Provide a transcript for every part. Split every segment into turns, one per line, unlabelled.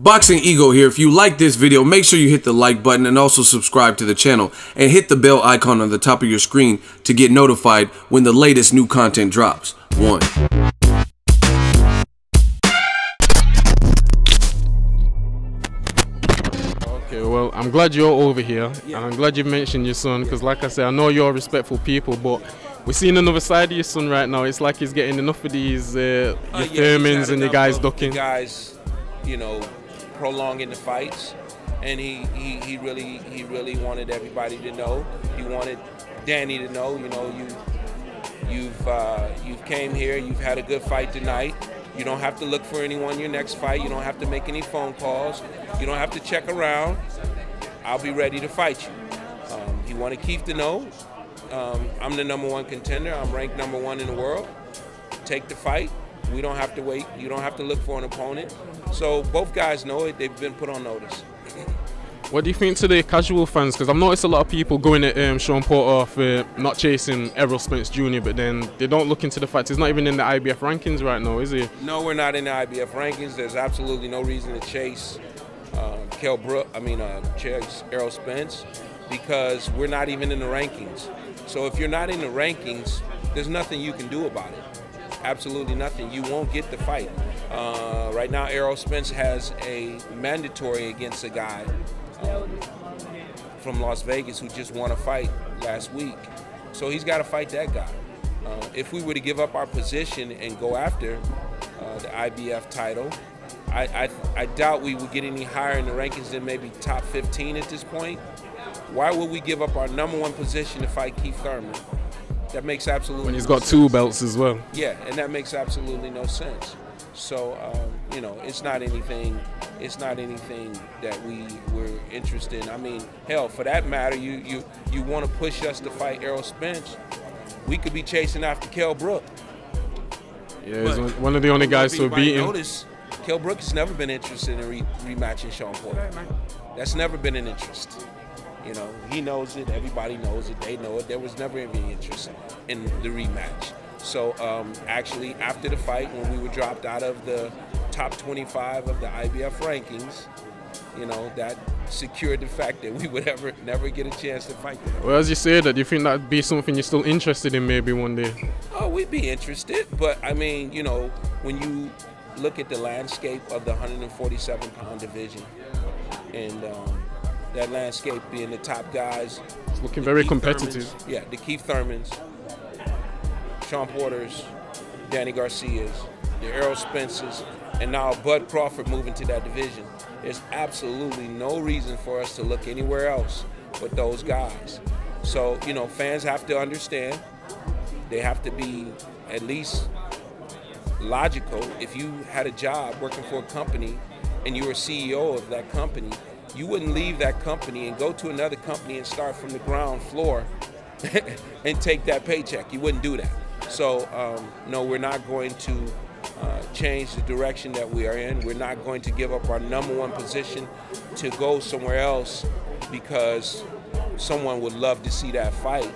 Boxing Ego here. If you like this video, make sure you hit the like button and also subscribe to the channel and hit the bell icon on the top of your screen to get notified when the latest new content drops. Okay,
well, I'm glad you're over here, and I'm glad you mentioned your son, because like I said, I know you're respectful people, but we're seeing another side of your son right now. It's like he's getting enough of these your Thurmans and your guys ducking.
Guys, you know, prolonging the fights, and he really wanted everybody to know. He wanted Danny to know, you know, you've came here, you've had a good fight tonight. You don't have to look for anyone in your next fight. You don't have to make any phone calls. You don't have to check around. I'll be ready to fight you. He wanted Keith to know I'm the #1 contender. I'm ranked #1 in the world. Take the fight. We don't have to wait. You don't have to look for an opponent. So both guys know it. They've been put on notice.
What do you think to the casual fans? Because I've noticed a lot of people going at Shawn Porter for not chasing Errol Spence Jr., but then they don't look into the fact he's not even in the IBF rankings right now, is he?
No, we're not in the IBF rankings. There's absolutely no reason to chase chase Errol Spence, because we're not even in the rankings. So if you're not in the rankings, there's nothing you can do about it. Absolutely nothing. You won't get the fight. Right now, Errol Spence has a mandatory against a guy from Las Vegas who just won a fight last week. So he's got to fight that guy. If we were to give up our position and go after the IBF title, I doubt we would get any higher in the rankings than maybe top 15 at this point. Why would we give up our #1 position to fight Keith Thurman? That makes absolutely
when he's
no
got
sense.
2 belts as well.
Yeah, and that makes absolutely no sense. So you know, it's not anything that we were interested in. I mean, hell, for that matter, you want to push us to fight Errol Spence, we could be chasing after Kell Brook.
Yeah, he's one of the only guys to beat him.
Notice, Kell Brook has never been interested in rematching Shawn Porter. That's never been an interest. You know, he knows it, everybody knows it, they know it. There was never any interest in the rematch. So actually, after the fight, when we were dropped out of the top 25 of the IBF rankings, you know, that secured the fact that we would never get a chance to fight them.
Well, as you say that, do you think that'd be something you're still interested in maybe one day?
Oh, we'd be interested, but I mean, you know, when you look at the landscape of the 147-pound division, and that landscape being the top guys.
It's looking very competitive.
Thurmans, yeah, the Keith Thurmans, Shawn Porters, Danny Garcias, the Errol Spences, and now Bud Crawford moving to that division. There's absolutely no reason for us to look anywhere else but those guys. So, you know, fans have to understand. They have to be at least logical. If you had a job working for a company and you were CEO of that company, you wouldn't leave that company and go to another company and start from the ground floor and take that paycheck. You wouldn't do that. So, no, we're not going to change the direction that we are in. We're not going to give up our #1 position to go somewhere else because someone would love to see that fight,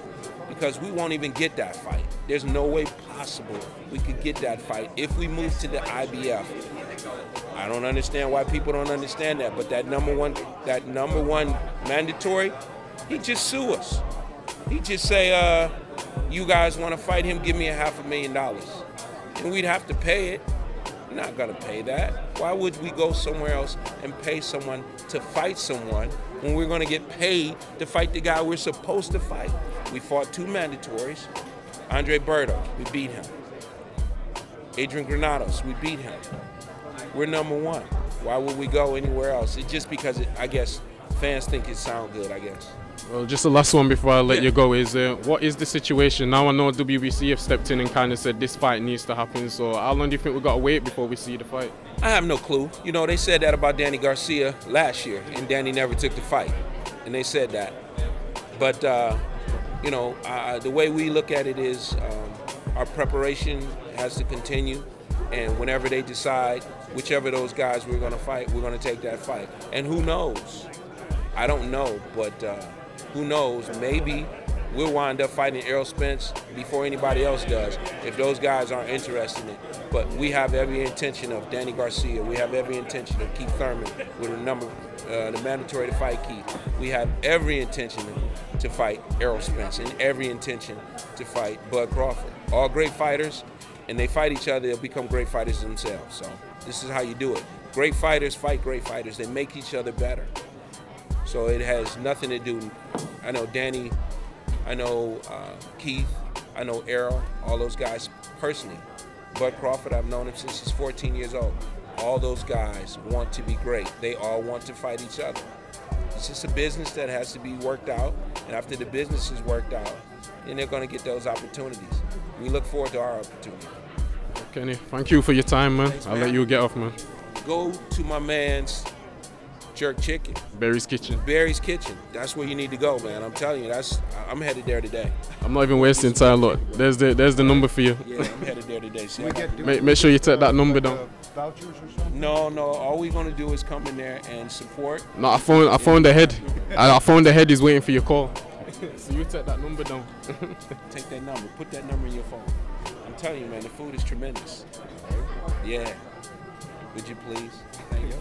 because we won't even get that fight. There's no way possible we could get that fight if we move to the IBF. I don't understand why people don't understand that, but that #1 mandatory, he just sue us. He just say, you guys want to fight him, give me $500,000. And we'd have to pay it. We're not gonna pay that. Why would we go somewhere else and pay someone to fight someone when we're gonna get paid to fight the guy we're supposed to fight? We fought 2 mandatories. Andre Berto, we beat him. Adrian Granados, we beat him. We're #1. Why would we go anywhere else? It's just because I guess fans think it sounds good, I guess.
Well, just the last one before I let you go is, what is the situation? Now I know WBC have stepped in and kind of said this fight needs to happen, so how long do you think we've got to wait before we see the fight?
I have no clue. You know, they said that about Danny Garcia last year, and Danny never took the fight, and they said that. But, you know, the way we look at it is our preparation has to continue, and whenever they decide whichever of those guys we're going to fight, we're going to take that fight. And who knows? I don't know, but who knows? Maybe we'll wind up fighting Errol Spence before anybody else does if those guys aren't interested in it. But we have every intention of Danny Garcia. We have every intention of Keith Thurman with the mandatory to fight Keith. We have every intention to fight Errol Spence and every intention to fight Bud Crawford. All great fighters, and they fight each other, they'll become great fighters themselves. So this is how you do it. Great fighters fight great fighters. They make each other better. So it has nothing to do. I know Danny, I know Keith, I know Errol, all those guys personally. Bud Crawford, I've known him since he's 14 years old. All those guys want to be great. They all want to fight each other. It's just a business that has to be worked out, and after the business is worked out, then they're going to get those opportunities. We look forward to our opportunity.
Kenny, thank you for your time, man.
Thanks,
I'll
man.
let you get off, man.
Go to my man's jerk chicken.
Barry's Kitchen.
Barry's Kitchen. That's where you need to go, man. I'm telling you, I'm headed there today.
I'm not even wasting time, look. There's the number for you.
Yeah, I'm headed there today. See,
Make sure you take that number down.
Vouchers or something?
no, all we're gonna do is come in there and support.
No, I found the head. I found the head is waiting for your call. So you take that number down.
Take that number. Put that number in your phone. I'm telling you, man, the food is tremendous. Yeah. Would you please? Thank you.